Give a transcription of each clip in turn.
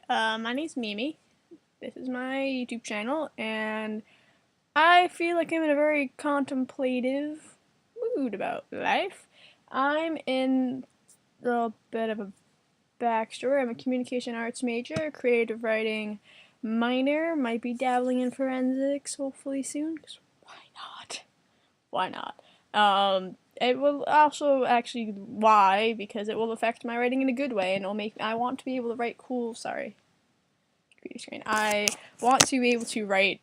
My name's Mimi. This is my YouTube channel, and I feel like I'm in a very contemplative mood about life. I'm in a bit of a backstory. I'm a communication arts major, creative writing minor, might be dabbling in forensics hopefully soon, because why not? Why not? It will also actually, why? Because it will affect my writing in a good way, and it'll make, I want to be able to write cool, sorry, screen. I want to be able to write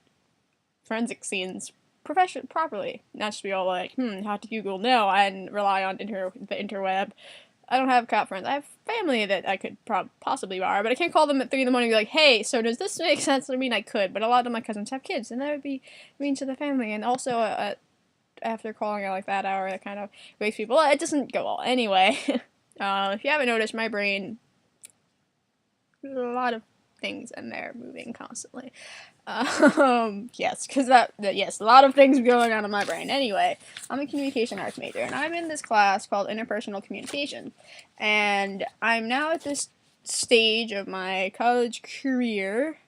forensic scenes properly, not just be all like, how to Google no, and rely on the interweb. I don't have cop friends. I have family that I could possibly borrow, but I can't call them at 3 in the morning and be like, hey, so does this make sense? I mean, I could, but a lot of my cousins have kids, and that would be mean to the family. And also, after calling at like that hour, that kind of wakes people up. It doesn't go well. Anyway, if you haven't noticed, my brain, there's a lot of things in there moving constantly. Yes, because yes, a lot of things going on in my brain. Anyway, I'm a communication arts major, and I'm in this class called interpersonal communication, and I'm now at this stage of my college career,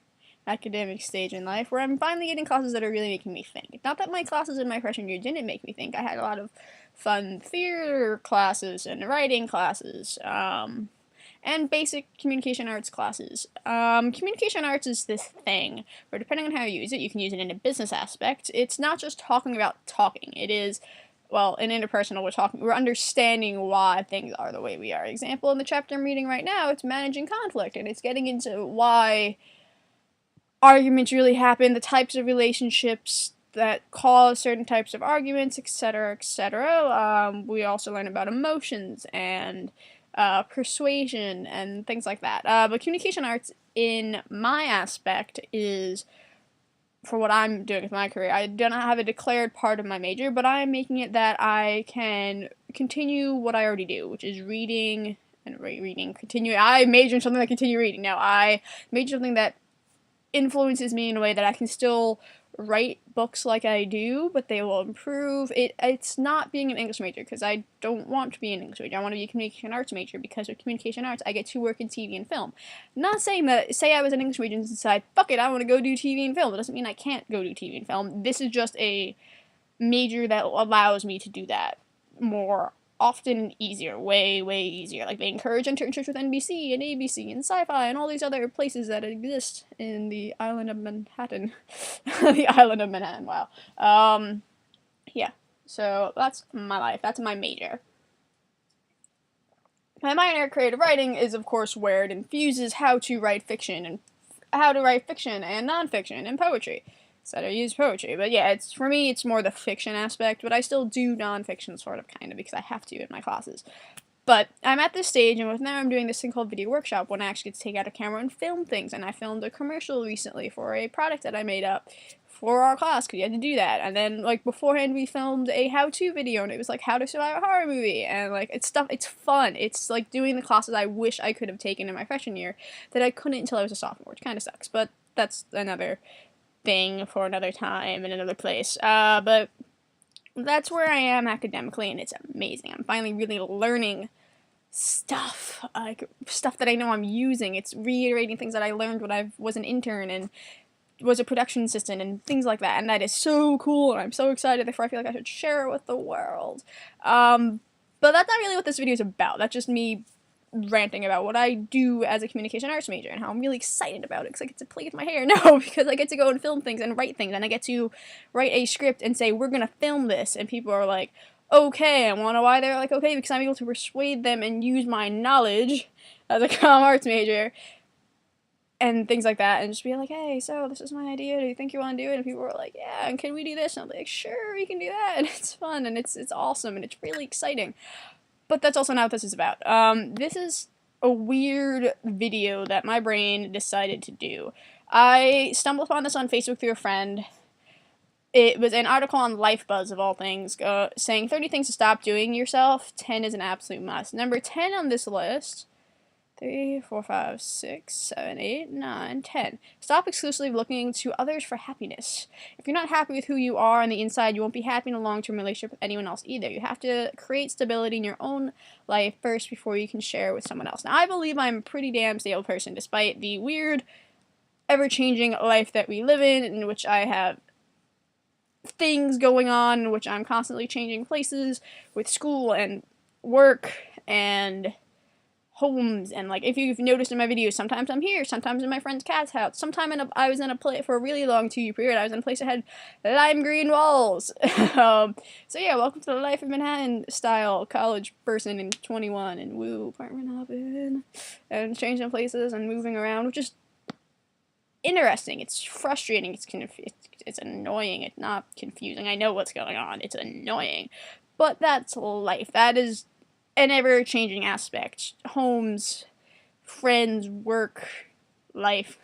academic stage in life, where I'm finally getting classes that are really making me think. Not that my classes in my freshman year didn't make me think. I had a lot of fun theater classes and writing classes, and basic communication arts classes. Communication arts is this thing where, depending on how you can use it in a business aspect. It's not just talking about talking. It is, well, in interpersonal, we're understanding why things are the way we are. Example, in the chapter I'm reading right now, it's managing conflict, and it's getting into why arguments really happen, the types of relationships that cause certain types of arguments, etc., etc. We also learn about emotions and persuasion and things like that. But communication arts, in my aspect, is, for what I'm doing with my career, I do not have a declared part of my major, but I'm making it that I can continue what I already do, which is reading and continue. I major in something that continue reading. Now, I major in something that influences me in a way that I can still write books like I do, but they will improve. It's not being an English major, because I don't want to be an English major. I want to be a communication arts major, because with communication arts, I get to work in TV and film. Not saying that, say I was an English major and decide, fuck it, I want to go do TV and film. It doesn't mean I can't go do TV and film. This is just a major that allows me to do that more often and easier, way easier. Like, they encourage internships with NBC and ABC and Sci-Fi and all these other places that exist in the island of Manhattan. The island of Manhattan, wow. Yeah, so that's my life, that's my major. My minor, creative writing, is of course where it infuses how to write fiction and nonfiction and poetry. So I use poetry, but yeah, for me, it's more the fiction aspect, but I still do nonfiction, sort of, kind of, because I have to in my classes. But I'm at this stage, and now I'm doing this thing called video workshop, when I actually get to take out a camera and film things, and I filmed a commercial recently for a product that I made up for our class, because you had to do that. And then, like, beforehand, we filmed a how-to video, and it was like how to survive a horror movie, and like, it's fun. It's like doing the classes I wish I could have taken in my freshman year that I couldn't until I was a sophomore, which kind of sucks, but that's another thing for another time in another place. But that's where I am academically, and it's amazing. I'm finally really learning stuff, like stuff that I know I'm using. It's reiterating things that I learned when I was an intern and was a production assistant and things like that, and that is so cool, and I'm so excited. Therefore, I feel like I should share it with the world. But that's not really what this video is about. That's just me ranting about what I do as a communication arts major and how I'm really excited about it because I get to play with my hair. No, because I get to go and film things and write things, and I get to write a script and say, we're gonna film this, and people are like, okay, and wanna know why they're like, okay, because I'm able to persuade them and use my knowledge as a comm arts major and things like that, and just be like, hey, so this is my idea, do you think you want to do it? And people are like, yeah, and can we do this? And I'm like, sure, we can do that, and it's fun, and it's awesome, and it's really exciting. But that's also not what this is about. This is a weird video that my brain decided to do. I stumbled upon this on Facebook through a friend. It was an article on LifeBuzz, of all things, saying 30 things to stop doing yourself. 10 is an absolute must. Number 10 on this list 3, 4, 5, 6, 7, 8, 9, 10. Stop exclusively looking to others for happiness. If you're not happy with who you are on the inside, you won't be happy in a long-term relationship with anyone else either. You have to create stability in your own life first before you can share with someone else. Now, I believe I'm a pretty damn stable person, despite the weird, ever-changing life that we live in which I have things going on, in which I'm constantly changing places with school and work and homes, and like if you've noticed in my videos, sometimes I'm here, sometimes in my friend's cat's house, I was in a place for a really long 2-year period. I was in a place that had lime green walls. So yeah, welcome to the life of Manhattan style college person in 21 and woo, apartment hopping and changing places and moving around, which is interesting. It's frustrating. It's annoying. It's not confusing. I know what's going on. It's annoying, but that's life. That is an ever-changing aspect. Homes, friends, work, life.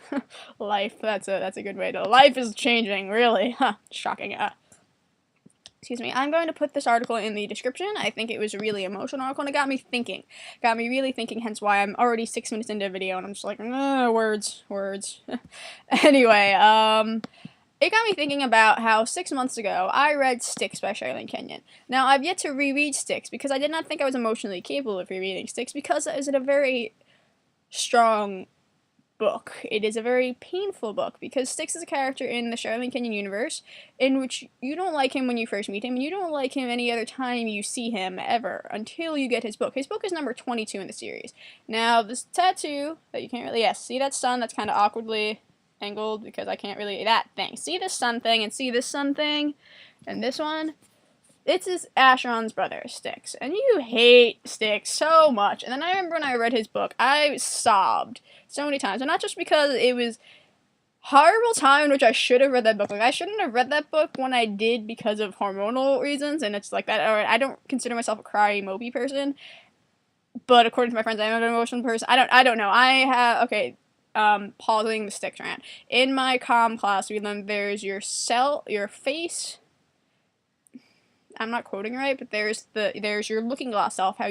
Life. That's a good way to. Life is changing, really. Shocking. Excuse me. I'm going to put this article in the description. I think it was a really emotional article, and it got me thinking. Got me really thinking, hence why I'm already 6 minutes into a video, and I'm just like, words. Anyway, it got me thinking about how 6 months ago I read Styx by Charlene Kenyon. Now, I've yet to reread Styx because I did not think I was emotionally capable of rereading Styx because it is a very strong book. It is a very painful book because Styx is a character in the Charlene Kenyon universe in which you don't like him when you first meet him, and you don't like him any other time you see him ever until you get his book. His book is number 22 in the series. Now, this tattoo that you can't really, yes, see that sun that's kind of awkwardly angled because I can't really, that thing. See this sun thing and see this sun thing and this one? It's his Acheron's brother, Styx. And you hate Styx so much. And then I remember when I read his book, I sobbed so many times. And not just because it was horrible time in which I should have read that book. Like, I shouldn't have read that book when I did because of hormonal reasons. And it's like that. Or I don't consider myself a cry-mopey person. But according to my friends, I'm an emotional person. I don't know. Okay. Pausing the Styx rant. In my comm class, we learned there's your face. I'm not quoting right, but there's your looking glass self. I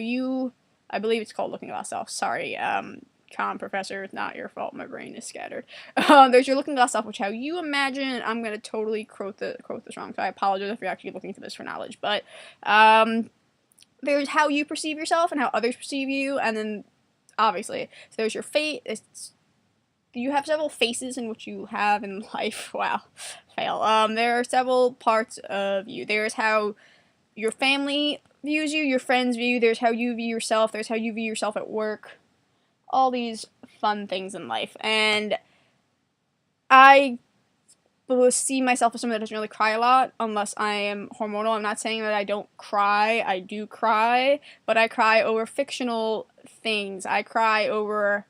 believe it's called looking glass self. Sorry, comm professor, it's not your fault. My brain is scattered. There's your looking glass self, which how you imagine. I'm gonna totally quote this wrong, so I apologize if you're actually looking for this for knowledge. But there's how you perceive yourself and how others perceive you, and then obviously so there's your face. You have several faces in which you have in life. Wow, fail. There are several parts of you. There's how your family views you, your friends view you, there's how you view yourself, there's how you view yourself at work. All these fun things in life. And I see myself as someone that doesn't really cry a lot unless I am hormonal. I'm not saying that I don't cry. I do cry, but I cry over fictional things. I cry over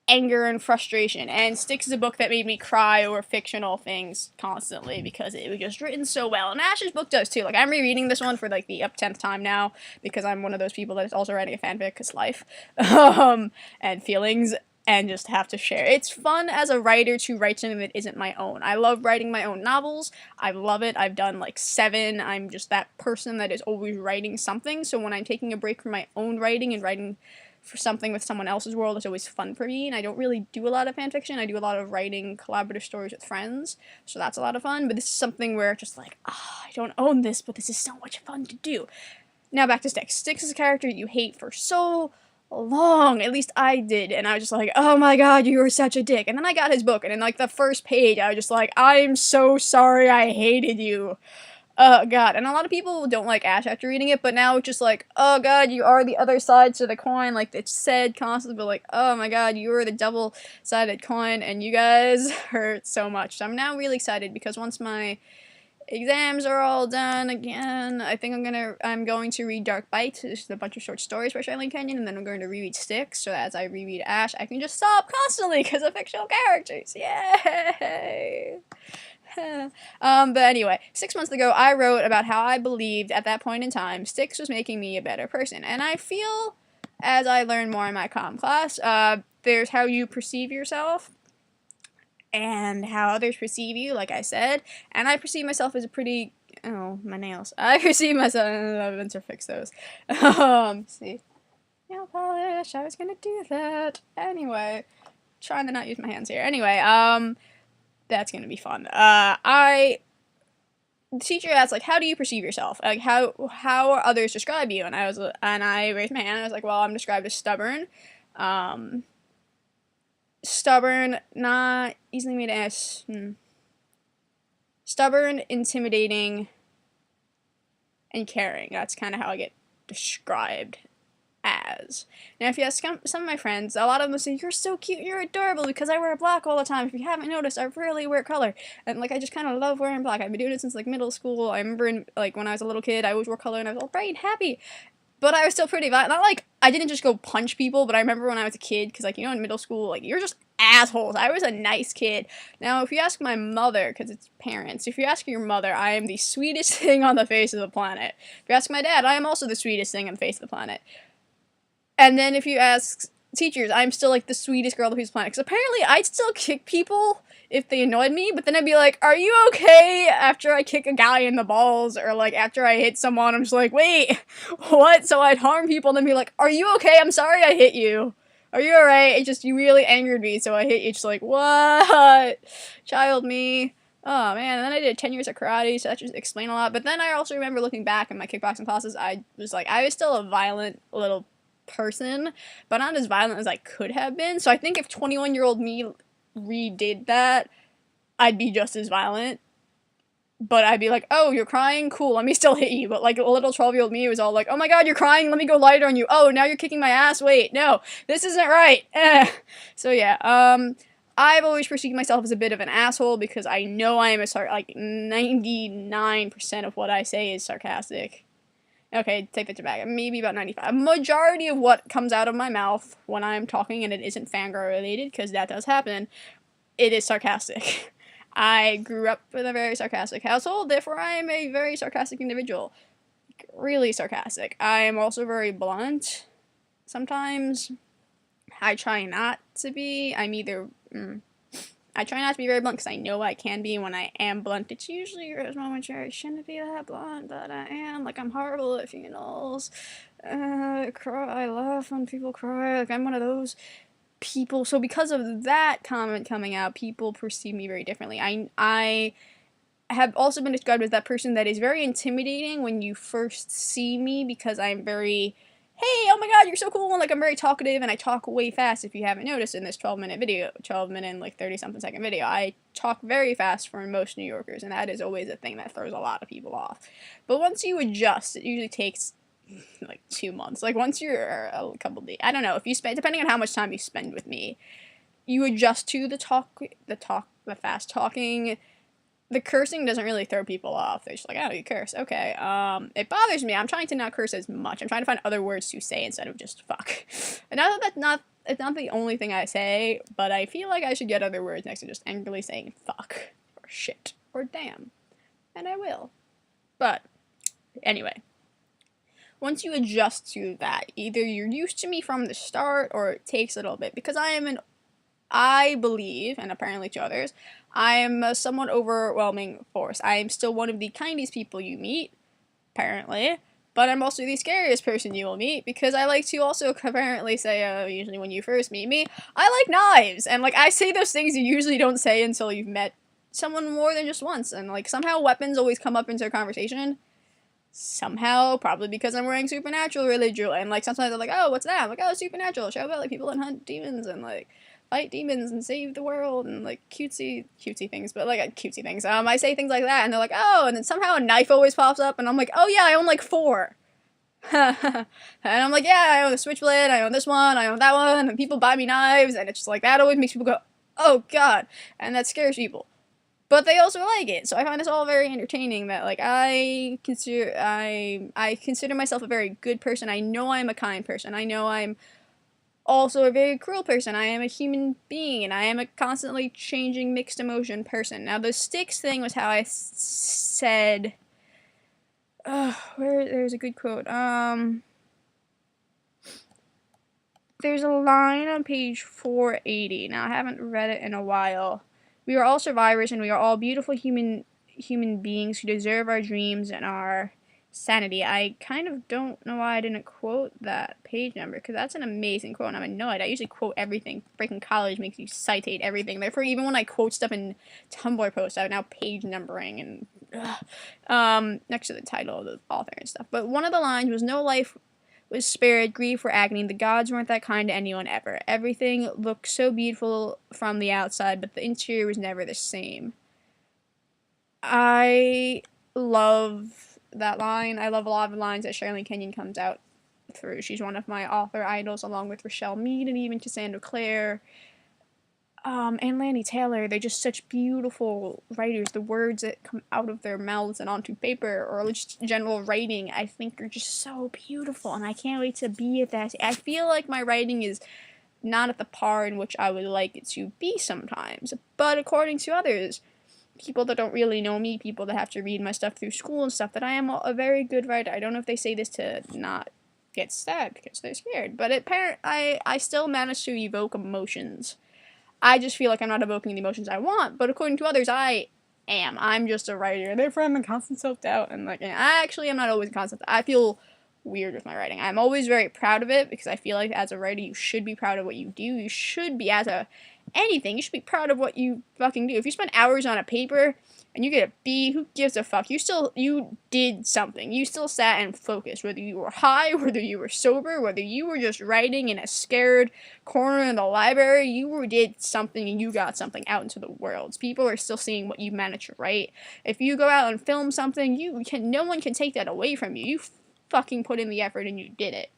anger and frustration, and Styx is a book that made me cry over fictional things constantly because it was just written so well, and Ash's book does too. Like, I'm rereading this one for like the 10th time now because I'm one of those people that is also writing a fanfic because life and feelings and just have to share. It's fun as a writer to write something that isn't my own. I love writing my own novels. I love it. I've done like 7. I'm just that person that is always writing something, so when I'm taking a break from my own writing and writing for something with someone else's world, it's always fun for me. And I don't really do a lot of fanfiction. I do a lot of writing collaborative stories with friends, so that's a lot of fun. But this is something where it's just like, I don't own this, but this is so much fun to do. Now back to Styx. Styx is a character you hate for so long. At least I did. And I was just like, oh my god, you were such a dick. And then I got his book, and in like the first page, I was just like, I'm so sorry I hated you. Oh god, and a lot of people don't like Ash after reading it, but now it's just like, oh god, you are the other side to the coin, like it's said constantly, but like, oh my god, you are the double-sided coin, and you guys hurt so much. So I'm now really excited because once my exams are all done again, I think I'm going to read Dark Bite. This is a bunch of short stories by Charlene Kenyon, and then I'm going to reread Styx, so that as I reread Ash, I can just sob constantly because of fictional characters. Yay! But anyway, 6 months ago, I wrote about how I believed at that point in time Styx was making me a better person. And I feel, as I learn more in my comm class, there's how you perceive yourself and how others perceive you, like I said. And I perceive myself as a pretty, oh, my nails. I perceive myself, I've been to fix those. See. nail polish. I was gonna do that. Anyway, trying to not use my hands here. Anyway, that's gonna be fun. The teacher asked, like, how do you perceive yourself? Like, how are others describe you? And I raised my hand. I was like, well, I'm described as stubborn, not easily made as, stubborn, intimidating, and caring. That's kind of how I get described as. Now, if you ask some of my friends, a lot of them say, you're so cute, you're adorable, because I wear black all the time. If you haven't noticed, I rarely wear color. And, like, I just kind of love wearing black. I've been doing it since, like, middle school. I remember, when I was a little kid, I always wore color, and I was all bright and happy. But I was still pretty violent. Not, like, I didn't just go punch people, but I remember when I was a kid, because, like, in middle school, like, you're just assholes. I was a nice kid. Now, if you ask my mother, because it's parents, if you ask your mother, I am the sweetest thing on the face of the planet. If you ask my dad, I am also the sweetest thing on the face of the planet. And then if you ask teachers, I'm still, like, the sweetest girl on the face of the planet. Because apparently I'd still kick people if they annoyed me, but then I'd be like, are you okay after I kick a guy in the balls? Or, like, after I hit someone, I'm just like, wait, what? So I'd harm people and then be like, are you okay? I'm sorry I hit you. Are you alright? It just, you really angered me, so I hit you. Just like, what? Child me. Oh, man. And then I did 10 years of karate, so that just explained a lot. But then I also remember looking back in my kickboxing classes, I was still a violent little person, but not as violent as I could have been. So I think if 21-year-old me redid that, I'd be just as violent. But I'd be like, oh, you're crying? Cool, let me still hit you. But, like, a little 12-year-old me was all like, oh my god, you're crying? Let me go lighter on you. Oh, now you're kicking my ass? Wait, no, this isn't right. So, yeah, I've always perceived myself as a bit of an asshole because I know I am 99% of what I say is sarcastic. Okay, take that back. Maybe about 95. A majority of what comes out of my mouth when I'm talking and it isn't fangirl related, because that does happen, it is sarcastic. I grew up in a very sarcastic household, therefore I am a very sarcastic individual. Really sarcastic. I am also very blunt. Sometimes I try not to be. I try not to be very blunt because I know I can be. When I am blunt, it's usually there's moments where I shouldn't be that blunt, but I am. Like, I'm horrible at funerals. I laugh when people cry. Like, I'm one of those people. So because of that comment coming out, people perceive me very differently. I have also been described as that person that is very intimidating when you first see me because I'm very, hey, oh my god, you're so cool, and, like, I'm very talkative, and I talk way fast, if you haven't noticed in this 12-minute video, 12-minute, like, 30-something second video. I talk very fast for most New Yorkers, and that is always a thing that throws a lot of people off. But once you adjust, it usually takes, like, 2 months. Like, once you're a couple days, I don't know, if you spend, depending on how much time you spend with me, you adjust to the fast talking. The cursing doesn't really throw people off. They're just like, oh, you curse. Okay. It bothers me. I'm trying to not curse as much. I'm trying to find other words to say instead of just fuck. And now that it's not the only thing I say, but I feel like I should get other words next to just angrily saying fuck, or shit, or damn. And I will. But, anyway. Once you adjust to that, either you're used to me from the start, or it takes a little bit, because I believe, and apparently to others, I am a somewhat overwhelming force. I am still one of the kindest people you meet, apparently, but I'm also the scariest person you will meet, because I like to also apparently say, usually when you first meet me, I like knives, and, like, I say those things you usually don't say until you've met someone more than just once, and, like, somehow weapons always come up into a conversation. Somehow, probably because I'm wearing supernatural religion, and, like, sometimes they're like, oh, what's that? I'm like, oh, supernatural, show about, like, people that hunt demons, and, like, fight demons and save the world, and, like, cutesy things, but, like, cutesy things. I say things like that, and they're like, oh, and then somehow a knife always pops up, and I'm like, oh yeah, I own, like, 4. And I'm like, yeah, I own a switchblade, I own this one, I own that one, and people buy me knives, and it's just like, that always makes people go, oh god, and that scares people. But they also like it, so I find this all very entertaining, that, like, I consider myself a very good person. I know I'm a kind person. I know I'm also a very cruel person. I am a human being, and I am a constantly changing mixed emotion person. Now, the sticks thing was how I said, there's a good quote, there's a line on page 480, now I haven't read it in a while. We are all survivors, and we are all beautiful human beings who deserve our dreams and our sanity. I kind of don't know why I didn't quote that page number, because that's an amazing quote, and I'm annoyed. I usually quote everything. Freaking college makes you citate everything. Therefore, even when I quote stuff in Tumblr posts, I have now page numbering and next to the title of the author and stuff. But one of the lines was, "No life was spared grief or agony. The gods weren't that kind to anyone ever. Everything looked so beautiful from the outside, but the interior was never the same." I love that line. I love a lot of the lines that Shirley Kenyon comes out through. She's one of my author idols, along with Rochelle Mead and even Cassandra Clare. And Lanny Taylor. They're just such beautiful writers. The words that come out of their mouths and onto paper, or just general writing, I think are just so beautiful, and I can't wait to be at that. I feel like my writing is not at the par in which I would like it to be sometimes, but according to others, people that don't really know me, people that have to read my stuff through school and stuff, that I am a very good writer. I don't know if they say this to not get stabbed because they're scared, but I still manage to evoke emotions. I just feel like I'm not evoking the emotions I want, but according to others, I am. I'm just a writer. Therefore, I'm in constant self-doubt, and I actually am not always in constant. I feel weird with my writing. I'm always very proud of it, because I feel like as a writer, you should be proud of what you do. You should be, as a anything, you should be proud of what you fucking do. If you spend hours on a paper and you get a B, who gives a fuck? You did something. You still sat and focused, whether you were high, whether you were sober, whether you were just writing in a scared corner in the library, you did something and you got something out into the world. People are still seeing what you managed to write. If you go out and film something, no one can take that away from you. You fucking put in the effort and you did it.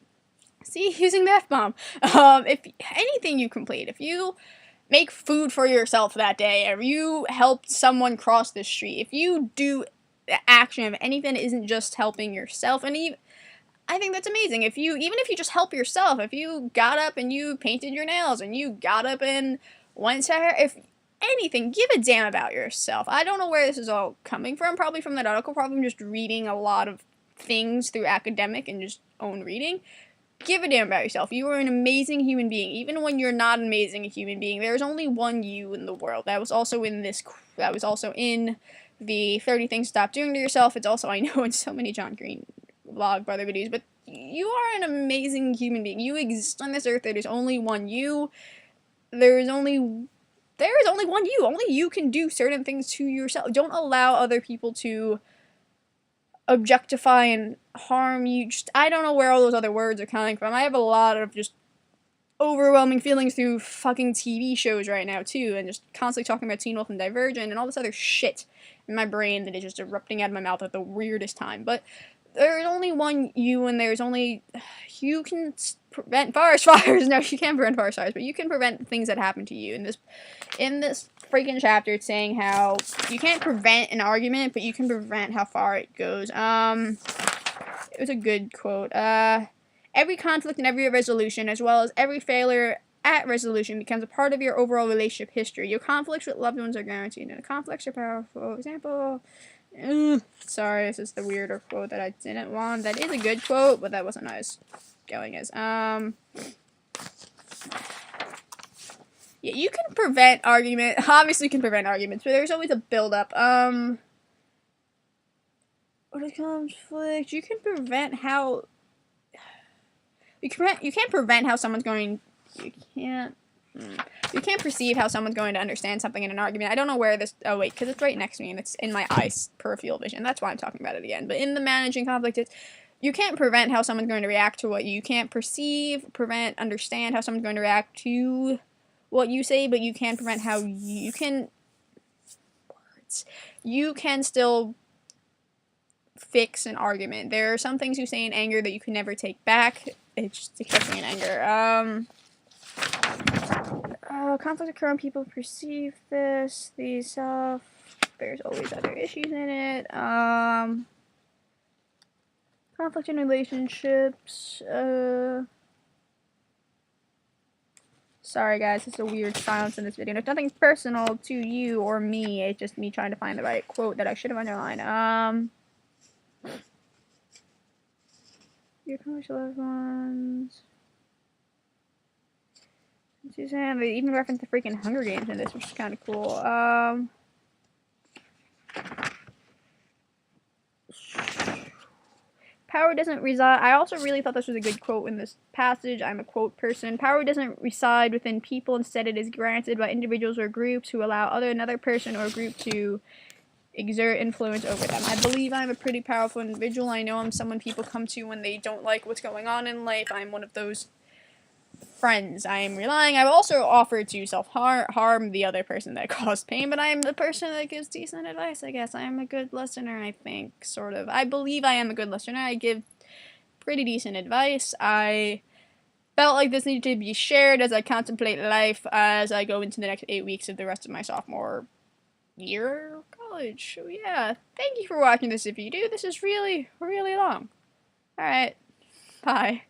See, using the F-bomb. If anything you complete, if you make food for yourself that day, or you helped someone cross the street, if you do the action of anything that isn't just helping yourself, and I think that's amazing. Even if you just help yourself, if you got up and you painted your nails, and you got up and went to if anything, give a damn about yourself. I don't know where this is all coming from, probably from that article, probably from just reading a lot of things through academic and just own reading. Give a damn about yourself. You are an amazing human being. Even when you're not an amazing human being, there's only one you in the world. That was also in the 30 Things to Stop Doing to Yourself. It's also, I know, in so many John Green vlog brother videos, but you are an amazing human being. You exist on this earth. There is only one you. There is only one you. Only you can do certain things to yourself. Don't allow other people to objectify and harm you. I don't know where all those other words are coming from. I have a lot of just overwhelming feelings through fucking TV shows right now, too, and just constantly talking about Teen Wolf and Divergent and all this other shit in my brain that is just erupting out of my mouth at the weirdest time. But there's only one you, and you can prevent forest fires. No, you can't prevent forest fires, but you can prevent things that happen to you. In this freaking chapter, it's saying how you can't prevent an argument, but you can prevent how far it goes. It was a good quote. Every conflict and every resolution, as well as every failure at resolution, becomes a part of your overall relationship history. Your conflicts with loved ones are guaranteed, and conflicts are powerful. Example. Sorry, this is the weirder quote that I didn't want. That is a good quote, but that wasn't as going as. Yeah, you can prevent argument. Obviously, you can prevent arguments, but there's always a build-up. What is conflict? You can prevent how. You can't prevent how someone's going. You can't perceive how someone's going to understand something in an argument. I don't know where this. Oh wait, because it's right next to me and it's in my eyes peripheral vision. That's why I'm talking about it again. But in the managing conflict, you can't prevent how someone's going to react to what you can't understand how someone's going to react to what you say, but you can prevent how you can still fix an argument. There are some things you say in anger that you can never take back. It's just expressing in anger. Conflict occur when people perceive this. There's always other issues in it. Conflict in relationships. Sorry guys, it's a weird silence in this video. There's nothing personal to you or me. It's just me trying to find the right quote that I should have underlined. Your commercial loved ones. Suzanne, they even reference the freaking Hunger Games in this, which is kind of cool. power doesn't reside. I also really thought this was a good quote in this passage. I'm a quote person. Power doesn't reside within people. Instead, it is granted by individuals or groups who allow another person or group to exert influence over them. I believe I'm a pretty powerful individual. I know I'm someone people come to when they don't like what's going on in life. I'm one of those friends I am relying. I've also offered to self-harm the other person that caused pain, but I am the person that gives decent advice, I guess. I am a good listener, I think, sort of. I believe I am a good listener. I give pretty decent advice. I felt like this needed to be shared as I contemplate life as I go into the next 8 weeks of the rest of my sophomore year of college. So yeah, thank you for watching this if you do. This is really, really long. Alright, bye.